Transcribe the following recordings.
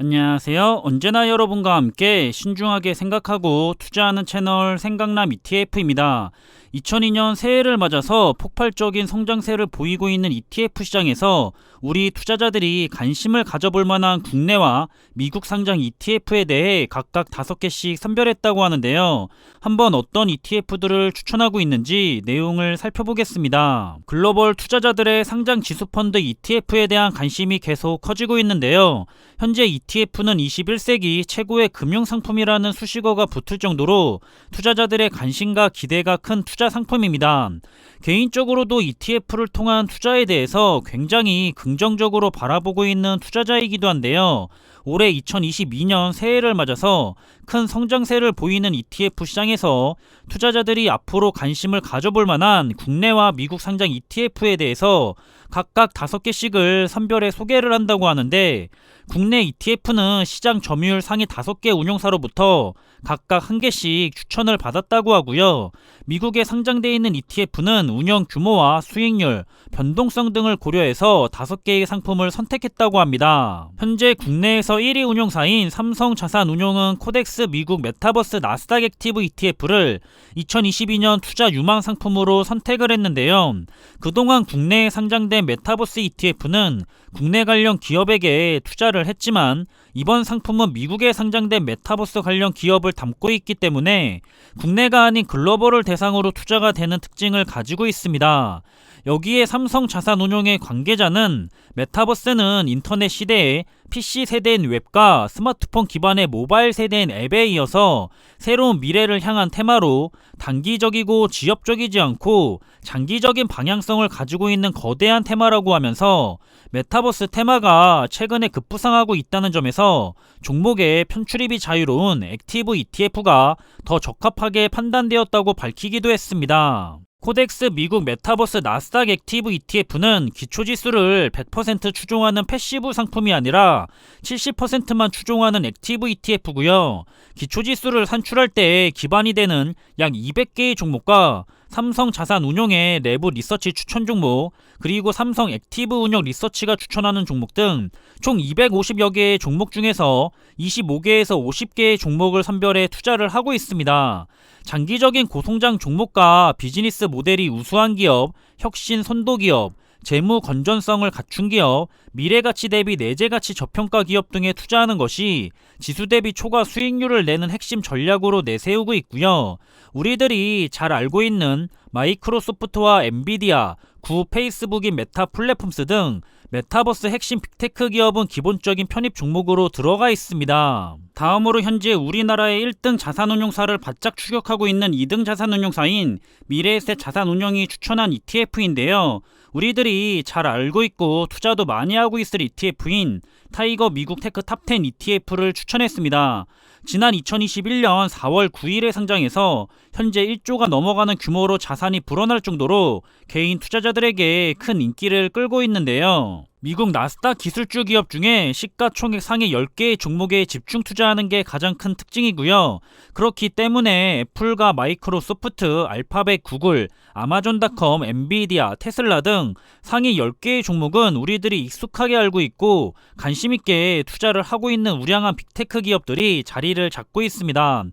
안녕하세요. 언제나 여러분과 함께 신중하게 생각하고 투자하는 채널 생각남 ETF입니다. 2002년 새해를 맞아서 폭발적인 성장세를 보이고 있는 ETF 시장에서 우리 투자자들이 관심을 가져볼 만한 국내와 미국 상장 ETF에 대해 각각 5개씩 선별했다고 하는데요. 한번 어떤 ETF들을 추천하고 있는지 내용을 살펴보겠습니다. 글로벌 투자자들의 상장 지수펀드 ETF에 대한 관심이 계속 커지고 있는데요. 현재 ETF는 21세기 최고의 금융상품이라는 수식어가 붙을 정도로 투자자들의 관심과 기대가 큰 투자 상품입니다. 개인적으로도 ETF를 통한 투자에 대해서 굉장히 긍정적으로 바라보고 있는 투자자이기도 한데요. 올해 2022년 새해를 맞아서 큰 성장세를 보이는 ETF 시장에서 투자자들이 앞으로 관심을 가져볼 만한 국내와 미국 상장 ETF에 대해서 각각 5개씩을 선별해 소개를 한다고 하는데, 국내 ETF는 시장 점유율 상위 5개 운용사로부터 각각 1개씩 추천을 받았다고 하고요. 미국에 상장되어 있는 ETF는 운영 규모와 수익률, 변동성 등을 고려해서 5개의 상품을 선택했다고 합니다. 현재 국내에서 1위 운용사인 삼성자산운용은 코덱스 미국 메타버스 나스닥 액티브 ETF를 2022년 투자 유망 상품으로 선택을 했는데요. 그동안 국내에 상장된 메타버스 ETF는 국내 관련 기업에게 투자를 했지만, 이번 상품은 미국에 상장된 메타버스 관련 기업을 담고 있기 때문에 국내가 아닌 글로벌을 대상으로 투자가 되는 특징을 가지고 있습니다. 여기에 삼성자산운용의 관계자는 메타버스는 인터넷 시대에 PC 세대인 웹과 스마트폰 기반의 모바일 세대인 앱에 이어서 새로운 미래를 향한 테마로 단기적이고 지엽적이지 않고 장기적인 방향성을 가지고 있는 거대한 테마라고 하면서, 메타버스 테마가 최근에 급부상하고 있다는 점에서 종목의 편출입이 자유로운 액티브 ETF가 더 적합하게 판단되었다고 밝히기도 했습니다. 코덱스 미국 메타버스 나스닥 액티브 ETF는 기초지수를 100% 추종하는 패시브 상품이 아니라 70%만 추종하는 액티브 ETF고요. 기초지수를 산출할 때 기반이 되는 약 200개의 종목과 삼성자산운용의 내부 리서치 추천 종목, 그리고 삼성 액티브 운용 리서치가 추천하는 종목 등 총 250여 개의 종목 중에서 25개에서 50개의 종목을 선별해 투자를 하고 있습니다. 장기적인 고성장 종목과 비즈니스 모델이 우수한 기업, 혁신 선도 기업, 재무 건전성을 갖춘 기업, 미래가치 대비 내재가치 저평가 기업 등에 투자하는 것이 지수 대비 초과 수익률을 내는 핵심 전략으로 내세우고 있고요. 우리들이 잘 알고 있는 마이크로소프트와 엔비디아, 구 페이스북인 메타 플랫폼스 등 메타버스 핵심 빅테크 기업은 기본적인 편입 종목으로 들어가 있습니다. 다음으로 현재 우리나라의 1등 자산운용사를 바짝 추격하고 있는 2등 자산운용사인 미래에셋 자산운용이 추천한 ETF인데요. 우리들이 잘 알고 있고 투자도 많이 하고 있을 ETF인 타이거 미국 테크 탑10 ETF를 추천했습니다. 지난 2021년 4월 9일에 상장해서 현재 1조가 넘어가는 규모로 자산이 불어날 정도로 개인 투자자들에게 큰 인기를 끌고 있는데요. 미국 나스닥 기술주 기업 중에 시가총액 상위 10개의 종목에 집중 투자하는 게 가장 큰 특징이고요. 그렇기 때문에 애플과 마이크로소프트, 알파벳, 구글, 아마존닷컴, 엔비디아, 테슬라 등 상위 10개의 종목은 우리들이 익숙하게 알고 있고 관심있게 투자를 하고 있는 우량한 빅테크 기업들이 자리를 잡고 있습니다.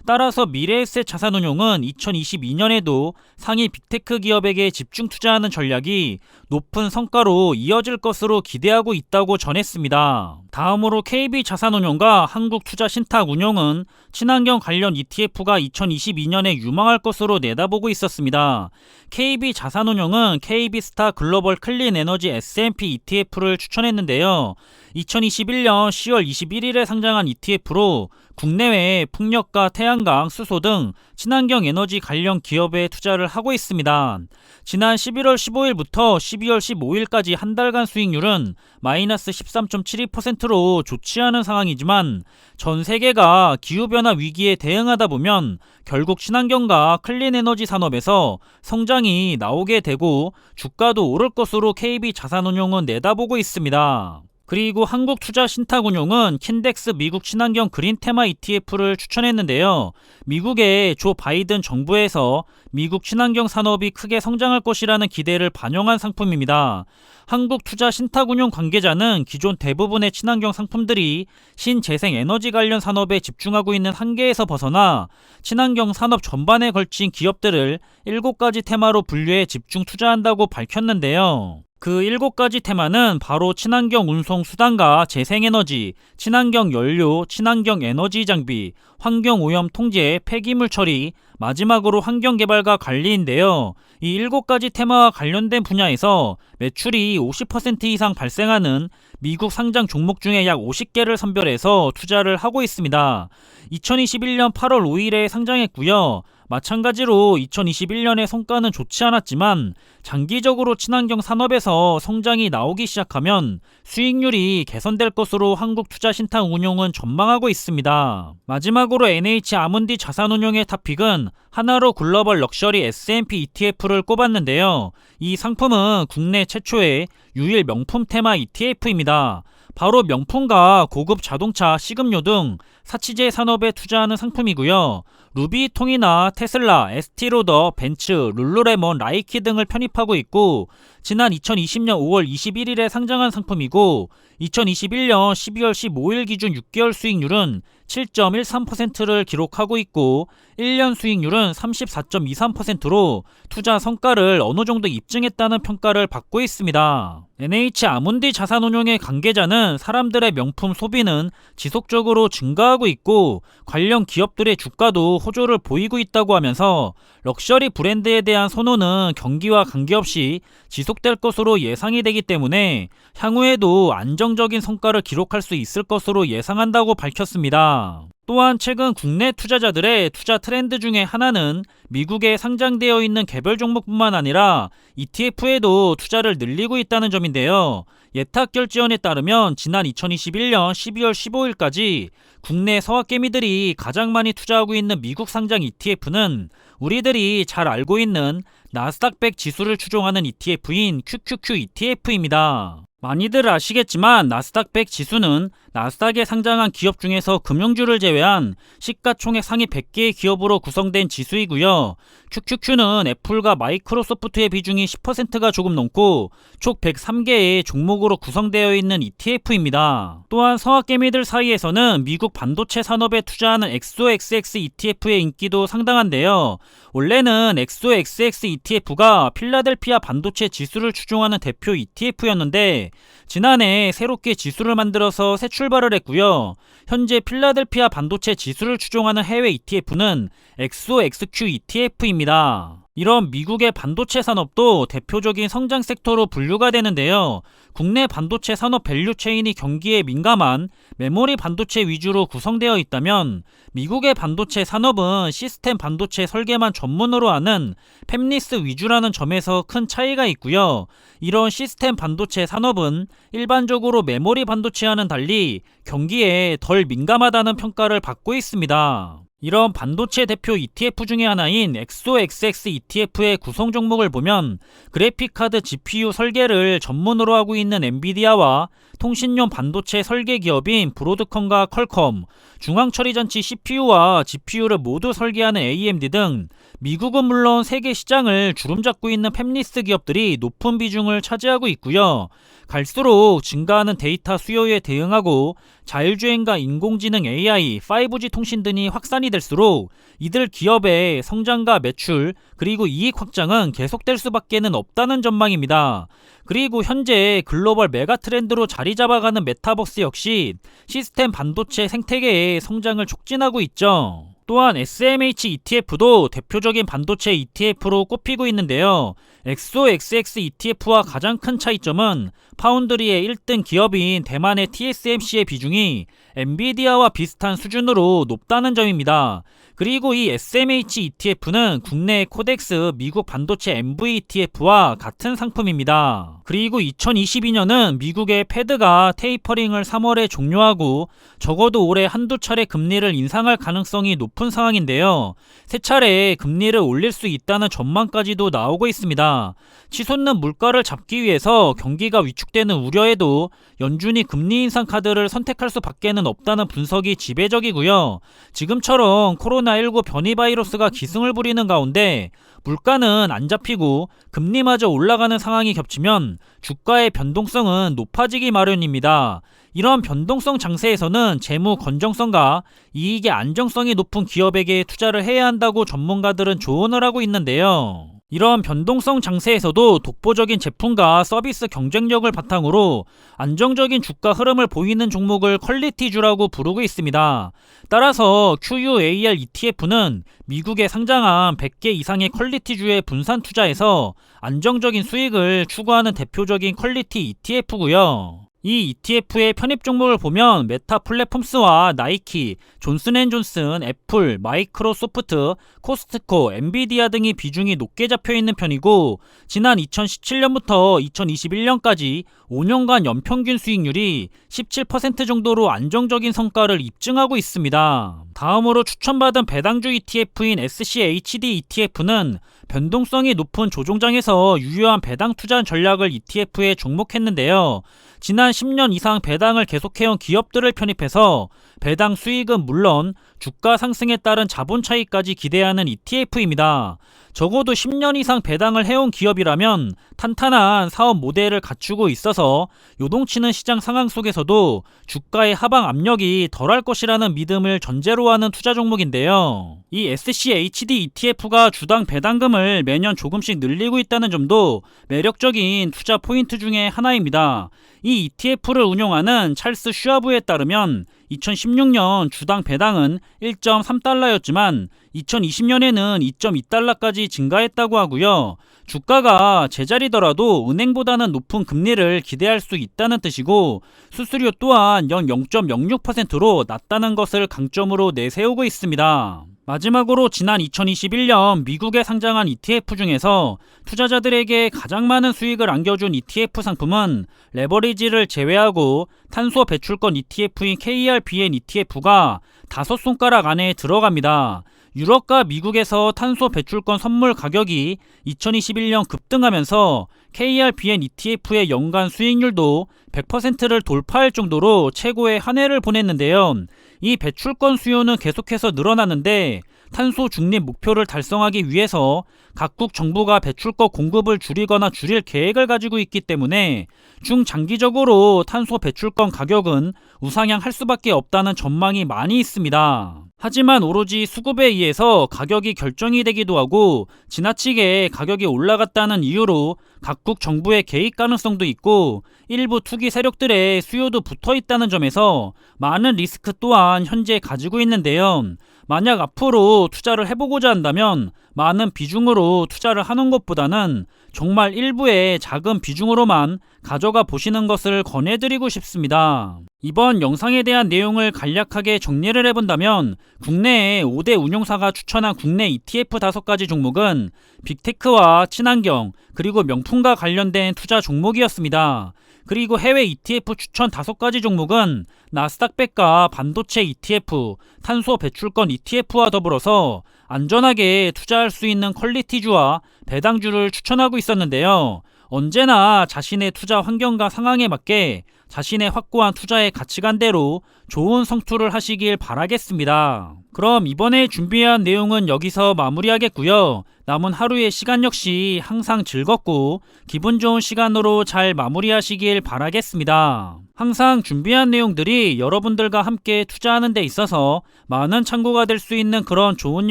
따라서 미래에셋 자산운용은 2022년에도 상위 빅테크 기업에게 집중 투자하는 전략이 높은 성과로 이어질 것으로 기대하고 있다고 전했습니다. 다음으로 KB자산운용과 한국투자신탁운용은 친환경 관련 ETF가 2022년에 유망할 것으로 내다보고 있었습니다. KB자산운용은 KB스타 글로벌 클린 에너지 S&P ETF를 추천했는데요. 2021년 10월 21일에 상장한 ETF로 국내외 풍력과 태양광, 수소 등 친환경 에너지 관련 기업에 투자를 하고 있습니다. 지난 11월 15일부터 12월 15일까지 한 달간 수익률은 마이너스 13.72%로 좋지 않은 상황이지만, 전 세계가 기후변화 위기에 대응하다 보면 결국 친환경과 클린 에너지 산업에서 성장이 나오게 되고 주가도 오를 것으로 KB자산운용은 내다보고 있습니다. 그리고 한국투자신탁운용은 킨덱스 미국 친환경 그린 테마 ETF를 추천했는데요. 미국의 조 바이든 정부에서 미국 친환경 산업이 크게 성장할 것이라는 기대를 반영한 상품입니다. 한국투자신탁운용 관계자는 기존 대부분의 친환경 상품들이 신재생 에너지 관련 산업에 집중하고 있는 한계에서 벗어나 친환경 산업 전반에 걸친 기업들을 7가지 테마로 분류해 집중 투자한다고 밝혔는데요. 그 7가지 테마는 바로 친환경 운송 수단과 재생에너지, 친환경 연료, 친환경 에너지 장비, 환경오염 통제, 폐기물 처리, 마지막으로 환경개발과 관리인데요. 이 7가지 테마와 관련된 분야에서 매출이 50% 이상 발생하는 미국 상장 종목 중에 약 50개를 선별해서 투자를 하고 있습니다. 2021년 8월 5일에 상장했고요. 마찬가지로 2021년의 성과는 좋지 않았지만 장기적으로 친환경 산업에서 성장이 나오기 시작하면 수익률이 개선될 것으로 한국투자신탁운용은 전망하고 있습니다. 마지막으로 NH 아문디 자산운용의 탑픽은 하나로 글로벌 럭셔리 S&P ETF를 꼽았는데요. 이 상품은 국내 최초의 유일 명품 테마 ETF입니다. 바로 명품과 고급 자동차, 식음료 등 사치제 산업에 투자하는 상품이고요. 루비통이나 테슬라, 에스티로더, 벤츠, 룰루레몬, 나이키 등을 편입하고 있고 지난 2020년 5월 21일에 상장한 상품이고 2021년 12월 15일 기준 6개월 수익률은 7.13%를 기록하고 있고 1년 수익률은 34.23%로 투자 성과를 어느 정도 입증했다는 평가를 받고 있습니다. NH 아문디 자산운용의 관계자는 사람들의 명품 소비는 지속적으로 증가하고 있고 관련 기업들의 주가도 호조를 보이고 있다고 하면서 럭셔리 브랜드에 대한 선호는 경기와 관계없이 지속될 것으로 예상이 되기 때문에 향후에도 안정적인 성과를 기록할 수 있을 것으로 예상한다고 밝혔습니다. 또한 최근 국내 투자자들의 투자 트렌드 중에 하나는 미국에 상장되어 있는 개별 종목뿐만 아니라 ETF에도 투자를 늘리고 있다는 점인데요. 예탁결제원에 따르면 지난 2021년 12월 15일까지 국내 서학개미들이 가장 많이 투자하고 있는 미국 상장 ETF는 우리들이 잘 알고 있는 나스닥 100 지수를 추종하는 ETF인 QQQ ETF입니다. 많이들 아시겠지만 나스닥 100 지수는 나스닥에 상장한 기업 중에서 금융주를 제외한 시가총액 상위 100개의 기업으로 구성된 지수이고요. QQQ는 애플과 마이크로소프트의 비중이 10%가 조금 넘고 총 103개의 종목으로 구성되어 있는 ETF입니다. 또한 서학개미들 사이에서는 미국 반도체 산업에 투자하는 XOXX ETF의 인기도 상당한데요. 원래는 XOXX ETF가 필라델피아 반도체 지수를 추종하는 대표 ETF였는데 지난해 새롭게 지수를 만들어서 새 출발을 했고요. 현재 필라델피아 반도체 지수를 추종하는 해외 ETF는 XOXQ ETF입니다. 이런 미국의 반도체 산업도 대표적인 성장 섹터로 분류가 되는데요. 국내 반도체 산업 밸류체인이 경기에 민감한 메모리 반도체 위주로 구성되어 있다면 미국의 반도체 산업은 시스템 반도체 설계만 전문으로 하는 팹리스 위주라는 점에서 큰 차이가 있고요. 이런 시스템 반도체 산업은 일반적으로 메모리 반도체와는 달리 경기에 덜 민감하다는 평가를 받고 있습니다. 이런 반도체 대표 ETF 중에 하나인 XOXX ETF의 구성 종목을 보면 그래픽카드 GPU 설계를 전문으로 하고 있는 엔비디아와 통신용 반도체 설계 기업인 브로드컴과 퀄컴, 중앙처리장치 CPU와 GPU를 모두 설계하는 AMD 등 미국은 물론 세계 시장을 주름잡고 있는 팹리스 기업들이 높은 비중을 차지하고 있고요. 갈수록 증가하는 데이터 수요에 대응하고 자율주행과 인공지능 AI, 5G 통신 등이 확산이 될수록 이들 기업의 성장과 매출 그리고 이익 확장은 계속될 수밖에는 없다는 전망입니다. 그리고 현재 글로벌 메가 트렌드로 자리 잡아가는 메타버스 역시 시스템 반도체 생태계의 성장을 촉진하고 있죠. 또한 SMH ETF도 대표적인 반도체 ETF로 꼽히고 있는데요. XOXX ETF와 가장 큰 차이점은 파운드리의 1등 기업인 대만의 TSMC의 비중이 엔비디아와 비슷한 수준으로 높다는 점입니다. 그리고 이 SMH ETF는 국내 코덱스 미국 반도체 MV ETF와 같은 상품입니다. 그리고 2022년은 미국의 패드가 테이퍼링을 3월에 종료하고 적어도 올해 한두 차례 금리를 인상할 가능성이 높은 상황인데요. 세 차례 금리를 올릴 수 있다는 전망까지도 나오고 있습니다. 치솟는 물가를 잡기 위해서 경기가 위축되는 우려에도 연준이 금리 인상 카드를 선택할 수밖에는 없다는 분석이 지배적이고요. 지금처럼 코로나19 변이 바이러스가 기승을 부리는 가운데 물가는 안 잡히고 금리마저 올라가는 상황이 겹치면 주가의 변동성은 높아지기 마련입니다. 이런 변동성 장세에서는 재무 건전성과 이익의 안정성이 높은 기업에게 투자를 해야 한다고 전문가들은 조언을 하고 있는데요. 이런 변동성 장세에서도 독보적인 제품과 서비스 경쟁력을 바탕으로 안정적인 주가 흐름을 보이는 종목을 퀄리티주라고 부르고 있습니다. 따라서 QUAR ETF는 미국에 상장한 100개 이상의 퀄리티주에 분산 투자해서 안정적인 수익을 추구하는 대표적인 퀄리티 ETF고요. 이 ETF의 편입 종목을 보면 메타 플랫폼스와 나이키, 존슨앤존슨, 애플, 마이크로소프트, 코스트코, 엔비디아 등이 비중이 높게 잡혀있는 편이고 지난 2017년부터 2021년까지 5년간 연평균 수익률이 17% 정도로 안정적인 성과를 입증하고 있습니다. 다음으로 추천받은 배당주 ETF인 SCHD ETF는 변동성이 높은 조종장에서 유효한 배당 투자 전략을 ETF에 종목했는데요. 지난 10년 이상 배당을 계속해온 기업들을 편입해서 배당 수익은 물론 주가 상승에 따른 자본 차익까지 기대하는 ETF입니다. 적어도 10년 이상 배당을 해온 기업이라면 탄탄한 사업 모델을 갖추고 있어서 요동치는 시장 상황 속에서도 주가의 하방 압력이 덜할 것이라는 믿음을 전제로 하는 투자 종목인데요. 이 SCHD ETF가 주당 배당금을 매년 조금씩 늘리고 있다는 점도 매력적인 투자 포인트 중에 하나입니다. 이 ETF를 운용하는 찰스 슈아브에 따르면 2016년 주당 배당은 1.3달러였지만 2020년에는 2.2달러까지 증가했다고 하고요. 주가가 제자리더라도 은행보다는 높은 금리를 기대할 수 있다는 뜻이고 수수료 또한 연 0.06%로 낮다는 것을 강점으로 내세우고 있습니다. 마지막으로 지난 2021년 미국에 상장한 ETF 중에서 투자자들에게 가장 많은 수익을 안겨준 ETF 상품은 레버리지를 제외하고 탄소 배출권 ETF인 KRBN ETF가 5손가락 안에 들어갑니다. 유럽과 미국에서 탄소 배출권 선물 가격이 2021년 급등하면서 KRBN ETF의 연간 수익률도 100%를 돌파할 정도로 최고의 한 해를 보냈는데요. 이 배출권 수요는 계속해서 늘어나는데 탄소 중립 목표를 달성하기 위해서 각국 정부가 배출권 공급을 줄이거나 줄일 계획을 가지고 있기 때문에 중장기적으로 탄소 배출권 가격은 우상향할 수밖에 없다는 전망이 많이 있습니다. 하지만 오로지 수급에 의해서 가격이 결정이 되기도 하고 지나치게 가격이 올라갔다는 이유로 각국 정부의 개입 가능성도 있고 일부 투기 세력들의 수요도 붙어 있다는 점에서 많은 리스크 또한 현재 가지고 있는데요. 만약 앞으로 투자를 해보고자 한다면 많은 비중으로 투자를 하는 것보다는 정말 일부의 작은 비중으로만 가져가 보시는 것을 권해드리고 싶습니다. 이번 영상에 대한 내용을 간략하게 정리를 해본다면 국내에 5대 운용사가 추천한 국내 ETF 5가지 종목은 빅테크와 친환경 그리고 명품과 관련된 투자 종목이었습니다. 그리고 해외 ETF 추천 5가지 종목은 나스닥백과 반도체 ETF, 탄소 배출권 ETF와 더불어서 안전하게 투자할 수 있는 퀄리티주와 배당주를 추천하고 있었는데요. 언제나 자신의 투자 환경과 상황에 맞게 자신의 확고한 투자의 가치관대로 좋은 성투를 하시길 바라겠습니다. 그럼 이번에 준비한 내용은 여기서 마무리하겠고요. 남은 하루의 시간 역시 항상 즐겁고 기분 좋은 시간으로 잘 마무리하시길 바라겠습니다. 항상 준비한 내용들이 여러분들과 함께 투자하는 데 있어서 많은 참고가 될 수 있는 그런 좋은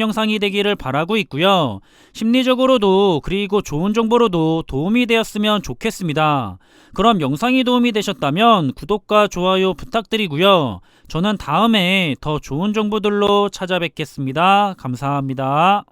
영상이 되기를 바라고 있고요. 심리적으로도 그리고 좋은 정보로도 도움이 되었으면 좋겠습니다. 그럼 영상이 도움이 되셨다면 구독과 좋아요 부탁드리고요. 저는 다음에 더 좋은 정보들로 찾아뵙겠습니다. 감사합니다.